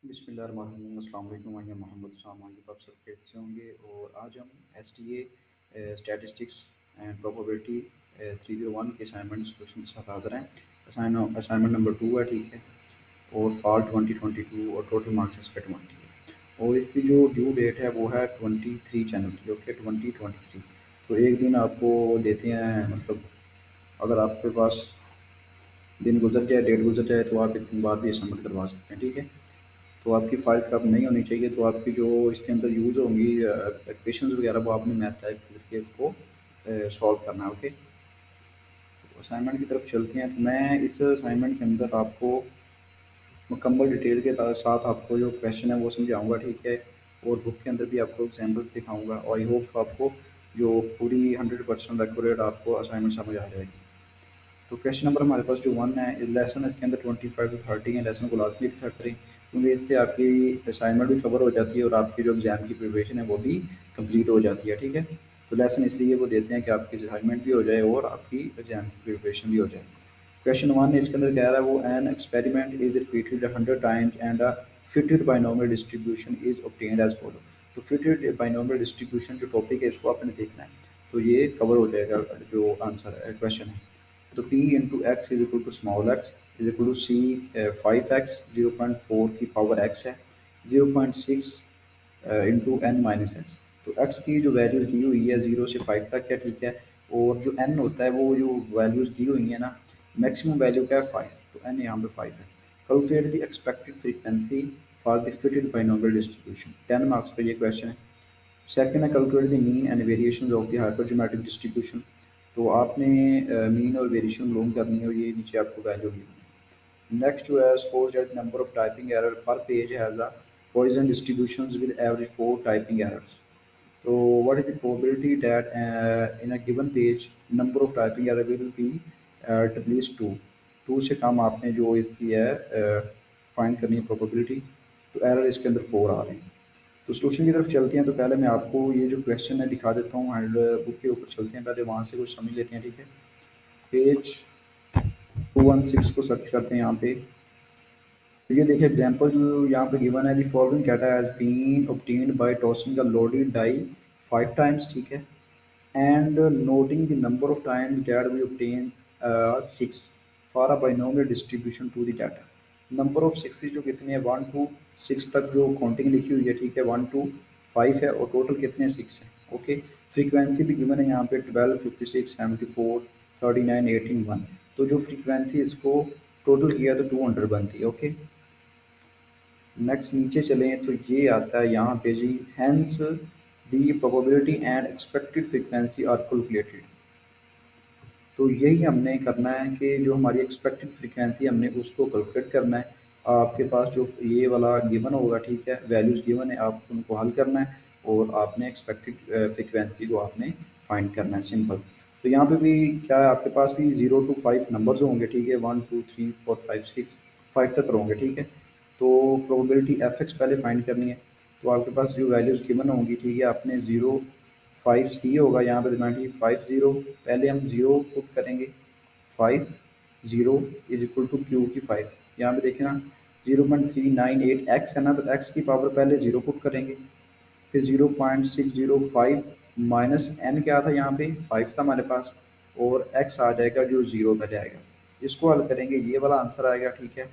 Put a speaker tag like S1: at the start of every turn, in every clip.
S1: बिस्मिल्लाहिर्रहमानिर्रहीम। अस्सलाम वालेकुम। मैं मोहम्मद उस्मान की आप सब कैसे से होंगे। और आज हम S T A statistics and probability 301 के असाइनमेंट सोल्यूशन के साथ हाजिर हैं। असाइनमेंट नंबर 2 है, ठीक है। और फॉल 2022 और टोटल मार्क्स इसके 20 है। और इसकी जो ड्यू डेट है वो है 23 जनवरी, ओके, 2023। तो एक दिन आपको देते हैं, मतलब अगर आपके पास दिन गुजर जाए, डेट गुजर जाए, तो आप एक दिन बाद भी सबमिट करवा सकते हैं, ठीक है। तो आपकी फ़ाइल खराब नहीं होनी चाहिए। तो आपकी जो इसके अंदर यूज़ होंगी इक्वेशंस वगैरह, वो आपने मैथ टाइप करके उसको सॉल्व करना है, ओके। तो असाइनमेंट की तरफ चलते हैं। तो मैं इस असाइनमेंट के अंदर आपको मुकम्मल डिटेल के साथ आपको जो क्वेश्चन है वो समझाऊंगा, ठीक है। और बुक के अंदर भी आपको एग्जाम्पल्स दिखाऊंगा, और आई होप आपको जो पूरी 100% एक्यूरेट आपको असाइनमेंट समझ आ जाएगी। तो क्वेश्चन नंबर हमारे पास जो 1 है, लेसन इसके अंदर 25 से 30 है। लेसन को लाजमी लिखा करें, क्योंकि इससे आपकी असाइनमेंट भी कवर हो जाती है और आपकी जो एग्जाम की प्रिपरेशन है वो भी कंप्लीट हो जाती है, ठीक है। तो लेसन इसलिए वो देते हैं कि आपकी असाइनमेंट भी हो जाए और आपकी एग्जाम की प्रिपरेशन भी हो जाए। क्वेश्चन 1 इसके अंदर कह रहा है, वो an experiment is repeated 100 times and a fitted binomial distribution is obtained as follow. तो फिटेड बाइनोमियल डिस्ट्रीब्यूशन जो टॉपिक है इसको आपने देखना है, तो ये कवर हो जाएगा जो आंसर है क्वेश्चन है। तो p into x is equal to small x is equal to C 5x, 0.4 की पावर x है, 0.6 इंटू एन माइनस एक्स। तो x की जो वैल्यूज दी हुई है 0 से 5 तक है, ठीक है। और जो n होता है वो जो वैल्यूज दी हुई है ना, मैक्सिमम वैल्यू क्या है 5, तो n यहाँ पे 5 है। Calculate the expected frequency for the fitted binomial distribution, 10 marks का ये क्वेश्चन है। सेकंड है, calculate the mean and variation of the hypergeometric distribution. तो आपने मीन और वेरिएशन लोन करनी है, और ये नीचे आपको वैल्यू दी हुई है। नेक्स्ट जो है, suppose that number of typing error per page has a Poisson distributions with average 4 typing errors. So what is the probability that in a given page number of typing error will be at least 2? 2 से कम आपने जो इसकी है find करनी है probability. तो error इसके अंदर 4 आ रहे हैं। तो सोल्यूशन की तरफ चलते हैं। तो पहले मैं आपको ये जो क्वेश्चन है दिखा देता हूँ, एंड बुक के ऊपर चलते हैं, पहले वहाँ से कुछ समझ लेते हैं, ठीक है। पेज 216 को सर्च करते हैं यहाँ पे। तो ये देखिए एग्जांपल जो यहाँ पे गिवन है, the following data has been obtained by tossing a loaded die 5 times, ठीक है, and noting the number of times that we obtain 6 for a binomial distribution to the data. Number of six जो कितने हैं, 1 to 6 तक जो counting लिखी हुई है, ठीक है, 1 to 5 है, और टोटल कितने 6 हैं, ओके। फ्रीक्वेंसी भी गिवन है यहाँ पे 12, 56, 74, 39, 18, 1। तो जो फ्रीक्वेंसी इसको टोटल किया तो 200 बनती है, ओके। नेक्स्ट नीचे चलें तो ये आता है यहाँ पे जी, hence the probability and expected frequency are calculated. तो यही हमने करना है कि जो हमारी एक्सपेक्टेड फ्रीक्वेंसी हमने उसको कैलकुलेट करना है। आपके पास जो ये वाला गिवन होगा, ठीक है, वैल्यूज़ गिवन है, आप उनको हल करना है और आपने एक्सपेक्टेड फ्रीक्वेंसी को आपने फाइंड करना है, सिंपल। तो यहाँ पे भी क्या है, आपके पास भी 0 to 5 नंबर्स होंगे, ठीक है, 1 2 3 4 5 6 5 तक होंगे, ठीक है। तो प्रोबेबिलिटी एफ एक्स पहले फाइंड करनी है। तो आपके पास जो वैल्यूज़ गिवन होंगी, ठीक है, आपने 0 5 सी होगा यहाँ पे दिमाग की 5 0, पहले हम 0 पुट करेंगे, 5 0 इज इक्वल टू क्यू की 5। यहाँ पे देखें ना, 0.398 एक्स है ना, तो एक्स की पावर पहले 0 पुट करेंगे, फिर 0.605 माइनस एन क्या था यहाँ पे 5 था हमारे पास, और एक्स आ जाएगा जो 0 पे जाएगा। इसको हल करेंगे, ये वाला आंसर आएगा, ठीक है।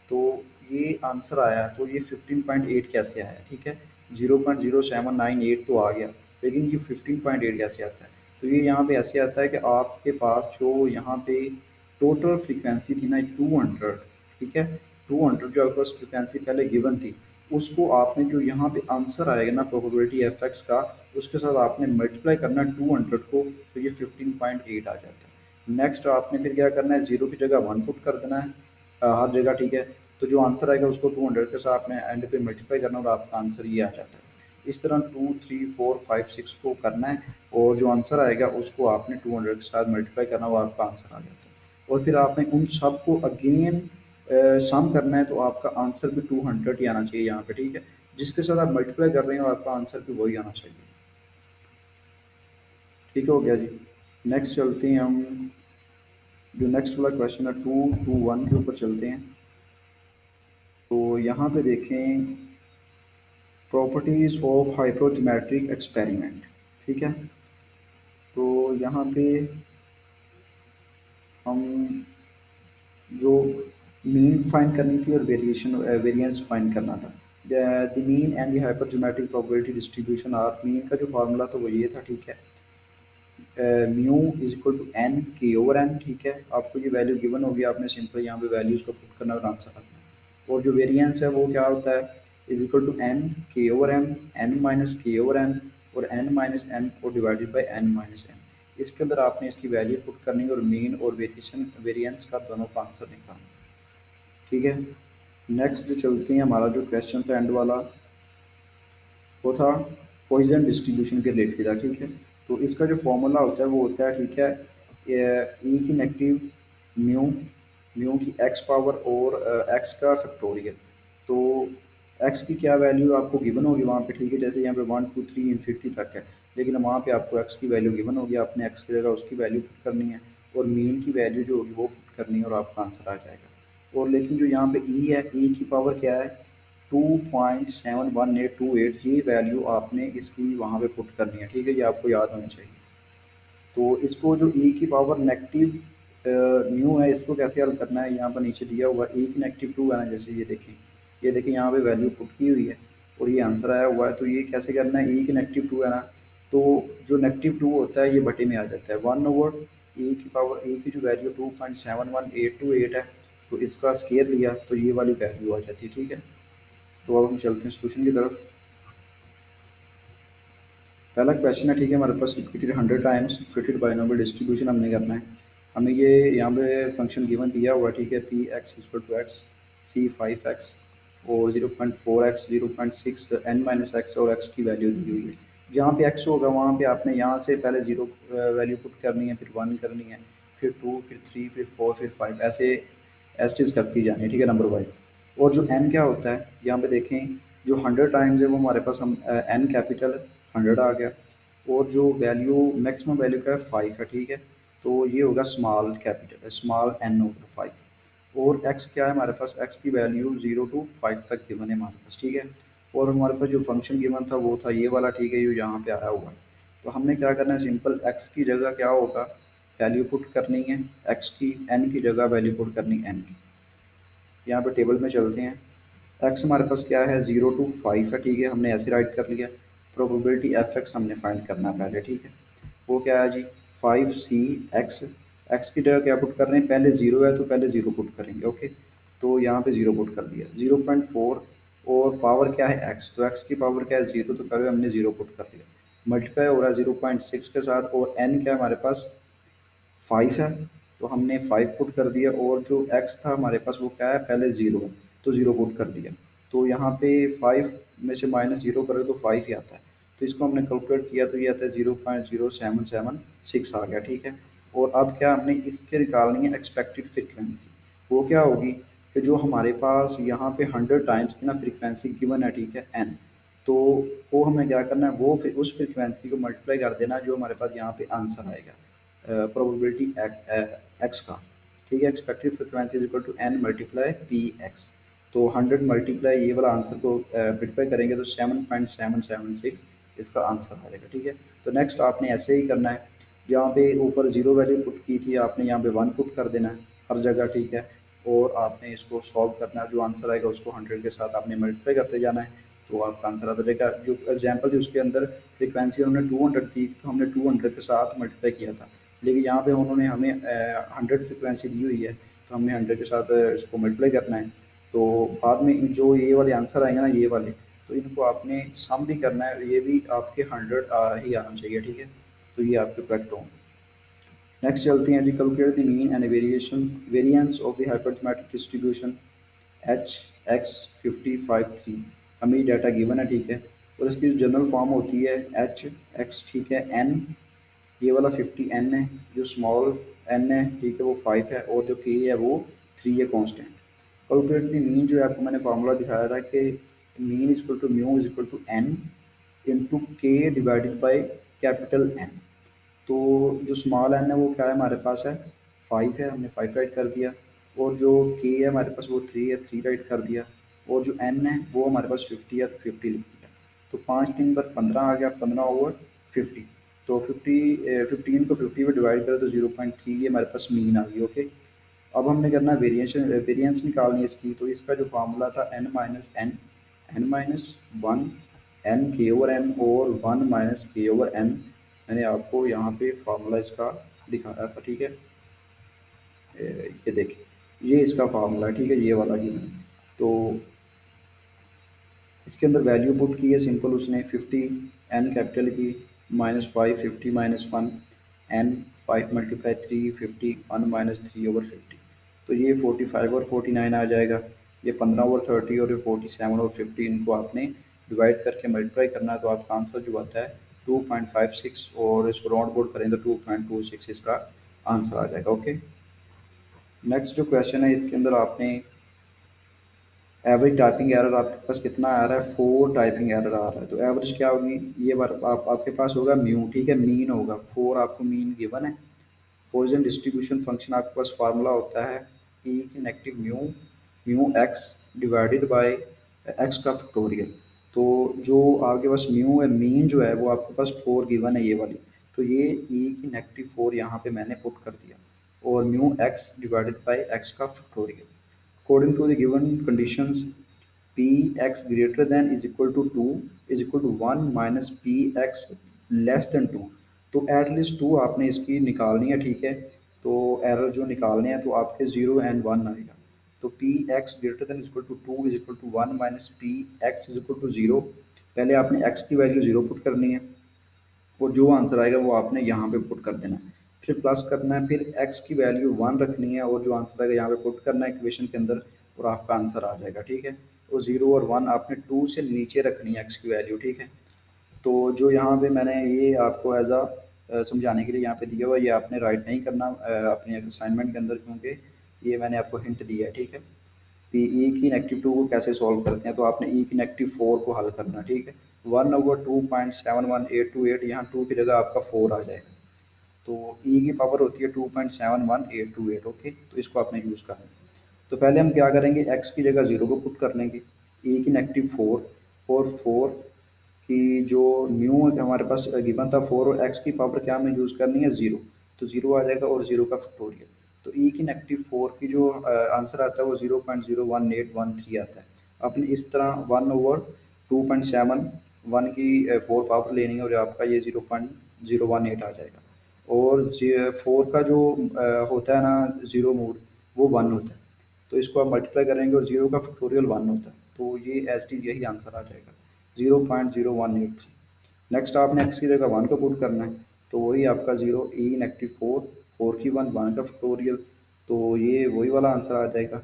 S1: तो ये आंसर आया, तो ये 15.8 कैसे आया, ठीक है। 0.0798 तो आ गया, लेकिन ये 15.8 कैसे आता है। तो ये यहाँ पे ऐसे आता है कि आपके पास जो यहाँ पे टोटल फ्रीक्वेंसी थी ना 200, ठीक है, 200 जो आपके पास फ्रीक्वेंसी पहले गिवन थी, उसको आपने जो यहाँ पे आंसर आएगा ना प्रोबेबिलिटी एफ एक्स का, उसके साथ आपने मल्टीप्लाई करना है 200 को, तो ये 15.8 आ जाता है। नेक्स्ट आपने फिर क्या करना है, 0 की जगह 1 पुट कर देना है हर जगह, ठीक है। तो जो आंसर आएगा उसको 200 के साथ आपने एंड पे मल्टीप्लाई करना और आपका आंसर ये आ जाता है। इस तरह 2 3 4 5 6 को करना है, और जो आंसर आएगा उसको आपने 200 के साथ मल्टीप्लाई करना और आपका आंसर आ जाता है। और फिर आपने उन सबको अगेन सम करना है, तो आपका आंसर भी 200 ही आना चाहिए यहाँ पे, ठीक है। जिसके साथ आप मल्टीप्लाई कर रहे हैं आपका आंसर भी वही आना चाहिए, ठीक हो गया जी। नेक्स्ट चलते हैं हम, जो नेक्स्ट वाला क्वेश्चन है 221 के ऊपर चलते हैं। यहाँ पे देखें प्रॉपर्टीज़ ऑफ हाइड्रोजोमेट्रिक एक्सपेरिमेंट, ठीक है। तो यहाँ पे हम जो मीन फाइंड करनी थी और वेरिएंस फाइंड करना था। The mean and the hypergeometric probability distribution are, mean का जो फार्मूला था वो ये था, ठीक है। Mu is equal to n k over n, ठीक है। आपको ये वैल्यू गिवन होगी, आपने सिंपल यहाँ पे वैल्यूज को पुट करना और आंसर रखना है। और जो वेरिएंस है वो क्या होता है, is equal to n k over n, n minus k over n, और एन माइनस एन और divided by n minus n. इसके अंदर आपने इसकी वैल्यू पुट करनी है और मीन और वेरिएंस का दोनों का आंसर निकालना, ठीक है। नेक्स्ट जो चलते हैं, हमारा जो क्वेश्चन था एंड वाला वो था पॉइजन डिस्ट्रीब्यूशन के रिलेटेड था, ठीक है। तो इसका जो फॉर्मूला होता है वो होता है, ठीक है, ई की नेगेटिव म्यू, म्यू की एक्स पावर और एक्स का फैक्टोरियल। तो एक्स की क्या वैल्यू आपको गिवन होगी वहाँ पे, ठीक है। जैसे यहाँ पे 1 2 3 इन्फिनिटी तक है, लेकिन वहाँ पे आपको एक्स की वैल्यू गिवन होगी, आपने एक्स की जगह उसकी वैल्यू पुट करनी है और मीन की वैल्यू जो होगी वो पुट करनी है और आपका आंसर आ जाएगा। और लेकिन जो यहाँ पे ई है, ई की पावर क्या है, 2.71828, ये वैल्यू आपने इसकी वहाँ पे पुट करनी है, ठीक है। ये आपको याद होनी चाहिए। तो इसको जो ई की पावर नेगेटिव न्यू है, इसको कैसे हल करना है, यहाँ पर नीचे दिया हुआ ई की नेगेटिव 2 है ना, जैसे ये देखें यहाँ पे वैल्यू पुट की हुई है और ये आंसर आया हुआ है। तो ये कैसे करना है, ई की नेगेटिव 2 है ना, तो जो नेगेटिव 2 होता है ये बटे में आ जाता है 1 ई की पावर, ई की जो वैल्यू 2.71828 है, तो इसका स्केयर लिया तो ये वाली वैल्यू आ जाती है, ठीक है। तो अब हम चलते हैं सॉल्यूशन की तरफ। पहला क्वेश्चन है, ठीक है, हमारे पास repeated 100 times fitted binomial distribution हमने करना है। हमें ये यहाँ पे फंक्शन गिवन दिया हुआ है, ठीक है, p x equal to x, C 5x और 0.4x, 0.6 एन माइनस एक्स और एक्स की वैल्यू दी हुई है। जहाँ पे एक्स होगा वहाँ पे आपने यहाँ से पहले जीरो वैल्यू पुट करनी है, फिर 1 करनी है, फिर 2, फिर 3, फिर 4, फिर 5, ऐसे एस्टिस करती जानी है, ठीक है, नंबर वाइज। और जो एन क्या होता है, यहाँ पे देखें जो 100 टाइम्स है वो हमारे पास हम एन कैपिटल 100 आ गया, और जो वैल्यू मैक्सिमम वैल्यू का है 5 है, ठीक है। तो ये होगा small capital small n over 5। और एक्स क्या है हमारे पास, एक्स की वैल्यू 0 to 5 तक गिवन है हमारे पास, ठीक है। और हमारे पास जो फंक्शन गिवन था वो था ये वाला, ठीक है, ये यहाँ पे आया हुआ है। तो हमने क्या करना है, सिंपल एक्स की जगह क्या होगा, वैल्यू पुट करनी है एक्स की, एन की जगह वैल्यू पुट करनी है एन की। यहाँ पे टेबल में चलते हैं। एक्स हमारे पास क्या है, 0 to 5 है, ठीक है, हमने ऐसे राइट कर लिया। प्रोबेबिलिटी एफ एक्स हमने फाइंड करना है पहले, ठीक है। वो क्या है जी, 5c x, एक्स की जगह क्या पुट कर रहे हैं, पहले जीरो है तो पहले जीरो पुट करेंगे, ओके। तो यहाँ पे जीरो पुट कर दिया, 0.4 और पावर क्या है एक्स, तो एक्स की पावर क्या है जीरो, तो पहले हमने जीरो पुट कर दिया। मल्टीप्लाई हो रहा है 0.6 के साथ, और एन क्या है हमारे पास 5 है, तो हमने 5 पुट कर दिया। और जो x था हमारे पास वो क्या है, पहले ज़ीरो है तो ज़ीरो पुट कर दिया। तो यहाँ पे 5 में से माइनस जीरो करें तो 5 ही आता है। तो इसको हमने कैलकुलेट किया तो ये आता है 0.0776 आ गया, ठीक है। और अब क्या हमने इसके निकालनी है एक्सपेक्टेड फ्रिक्वेंसी। वो क्या होगी कि जो हमारे पास यहाँ पे 100 टाइम्स की ना फ्रिक्वेंसी गिवन है, ठीक है, एन। तो वो हमें क्या करना है, वो फिर उस फ्रिक्वेंसी को मल्टीप्लाई कर देना जो हमारे पास यहाँ पे आंसर आएगा प्रोबेबिलिटी एक्स का, ठीक है। Expected frequency is equal to n multiply p x. तो 100 मल्टीप्लाई ये वाला आंसर को मल्टीप्लाई करेंगे तो 7.776 इसका आंसर आ जाएगा, ठीक है। तो नेक्स्ट आपने ऐसे ही करना है, जहाँ पे ऊपर जीरो वैल्यू पुट की थी आपने यहाँ पे 1 पुट कर देना है हर जगह, ठीक है। और आपने इसको सॉल्व करना है, जो आंसर आएगा उसको 100 के साथ आपने मल्टीप्लाई करते जाना है, तो आपका आंसर आता जाएगा। जो एग्जाम्पल थी उसके अंदर फ्रिक्वेंसी उन्होंने 200 थी, तो हमने 200 के साथ मल्टीप्लाई किया था। लेकिन यहाँ पे उन्होंने हमें 100 फ्रिक्वेंसी दी हुई है, तो हमने 100 के साथ इसको मल्टीप्लाई करना है। तो बाद में जो ये वाले आंसर आएंगे ना, ये वाले, तो इनको आपने सम भी करना है, ये भी आपके 100 ही आना चाहिए, ठीक है। तो ये आपके करेक्ट होंगे। नेक्स्ट चलते हैं जी, calculate the mean and variance of the hypergeometric distribution H X 5053। हमें ये डाटा गिवन है, ठीक है। और इसकी जो जनरल फॉर्म होती है एच एक्स, ठीक है, एन, ये वाला 50 n है, जो स्मॉल n है, ठीक है, वो 5 है, और जो k है वो 3 है कांस्टेंट। कैलकुलेट द मीन जो है आपको मैंने फार्मूला दिखाया था कि mean is equal to mu is equal to n into k divided by capital n. तो जो स्मॉल एन है वो क्या है हमारे पास है 5 है, हमने 5 राइट कर दिया। और जो के है हमारे पास वो 3 है, 3 राइट कर दिया। और जो n है वो हमारे पास 50 है, तो 50 लिख दिया। तो 5×3 = 15 आ गया, 15/50। तो 15 को 50 में डिवाइड करें तो 0.3 ये हमारे पास मीन आ गई। ओके, अब हमने करना है वेरिएंस निकालनी है इसकी। तो इसका जो फार्मूला था n-1 n k/n और 1 - k/n, मैंने आपको यहाँ पे फार्मूला इसका दिखाया था, ठीक है। ये देखिए, ये इसका फार्मूला है, ठीक है, ये वाला ही है। तो इसके अंदर वैल्यू पुट की है सिंपल उसने 50, n कैपिटल की, -5 50 - 1 n 5 × 3 50 1 - 3/50। तो ये 45 और 49 आ जाएगा। ये 15/30 और ये 47 और 50, इनको आपने डिवाइड करके मल्टीप्लाई करना है, तो आपका आंसर जो आता है 2.56, और इसको राउंड बोर्ड करें तो 2.26 इसका आंसर आ जाएगा। ओके, नेक्स्ट जो क्वेश्चन है इसके अंदर आपने एवरेज टाइपिंग एरर आपके पास कितना आ रहा है, 4 टाइपिंग एरर आ रहा है। तो एवरेज क्या होगी, ये बार आपके पास होगा म्यू, ठीक है, मीन होगा 4, आपको मीन गिवन है। पॉइजन डिस्ट्रीब्यूशन फंक्शन आपके पास फार्मूला होता है ई की negative mu x divided by x का फैक्टोरियल। तो जो आपके पास म्यू है, मीन जो है वो आपके पास 4 गिवन है, ये वाली। तो ये ई की नेगेटिव 4 यहाँ पे मैंने पुट कर दिया, और mu x divided by x का factorial. According to the given conditions, px greater than is equal to 2 is equal to 1 minus px less than 2। तो एट लीस्ट 2 आपने इसकी निकालनी है, ठीक है। तो एरर जो निकालने हैं तो आपके 0 एंड 1 आएगा। तो p x greater than is equal to 2 is equal to 1 minus p x is equal to 0। पहले आपने एक्स की वैल्यू 0 पुट करनी है, और जो आंसर आएगा वो आपने यहाँ पे पुट कर देना है। फिर प्लस करना है, फिर एक्स की वैल्यू 1 रखनी है, और जो आंसर आएगा यहाँ पे पुट करना है इक्वेशन के अंदर, और आपका आंसर आ जाएगा, ठीक है। तो 0 और 1 आपने 2 से नीचे रखनी है एक्स की वैल्यू, ठीक है। तो जो यहाँ पे मैंने ये आपको एज समझाने के लिए यहाँ पे दिया हुआ, ये आपने राइट नहीं करना अपने असाइनमेंट के अंदर, क्योंकि ये मैंने आपको हिंट दिया है, ठीक है। कि ई की नेगेटिव 2 को कैसे सॉल्व करते हैं, तो आपने ई की नेगेटिव 4 को हल करना, ठीक है। 1/2.71828, यहाँ 2 की जगह आपका 4 आ जाएगा। तो ई की पावर होती है 2.71828। ओके, तो इसको आपने यूज़ करना है। तो पहले हम क्या करेंगे, एक्स की जगह 0 को पुट कर लेंगे, ई की नेगेटिव 4, और 4 की जो न्यू हमारे पास गिवन था 4, और एक्स की पावर क्या हमें यूज़ करनी है, 0। तो 0 आ जाएगा, और 0 का फैक्टोरियल। तो ई की नेगेटिव 4 की जो आंसर आता है वो 0.01813 आता है। आपने इस तरह 1/2.7 1 की 4 पावर लेनी है, और आपका ये 0.018 आ जाएगा। और 4 का जो होता है ना ज़ीरो मूड, वो 1 होता है। तो इसको आप मल्टीप्लाई करेंगे, और 0 का फैक्टोरियल 1 होता है। तो ये एस टी यही आंसर आ जाएगा, 0.0183। नेक्स्ट आपने एक्स की जगह 1 को पुट करना है, तो वही आपका 0 ई नेगेटिव 4, 4 की 1 का फैक्टोरियल। तो ये वही वाला आंसर आ जाएगा।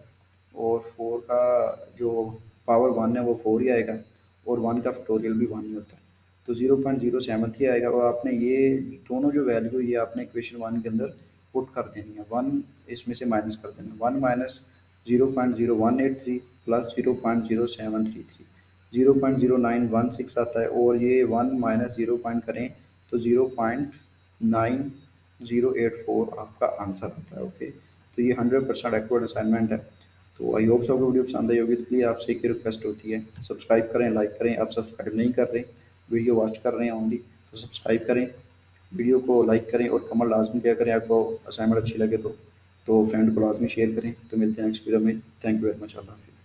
S1: और 4 का जो पावर 1 है वो 4 ही आएगा, और 1 का फैक्टोरियल भी 1 ही होता है। तो 0.073 आएगा, और आपने ये दोनों जो वैल्यू ये आपने इक्वेशन 1 के अंदर पुट कर देनी है। 1 इसमें से माइनस कर देना, 1 माइनस 0.0183 प्लस 0.0733, 0.0916 आता है, और ये 1 माइनस 0 पॉइंट करें तो 0.9084 आपका आंसर आता है। ओके, तो ये 100% एक्यूरेट असाइनमेंट है। तो आई होप आपको वीडियो पसंद आई होगी। तो प्लीज़ आपसे एक रिक्वेस्ट होती है, सब्सक्राइब करें, लाइक करें। आप सब्सक्राइब नहीं कर रहे, वीडियो वॉच कर रहे हैं ओनली, तो सब्सक्राइब करें, वीडियो को लाइक करें, और कमेंट लाजमी क्या करें आपको असाइनमेंट अच्छी लगे तो फ्रेंड को लाजमी शेयर करें। तो मिलते हैं नेक्स्ट वीडियो में। Thank you very much. अल्लाह हाफ़िज़।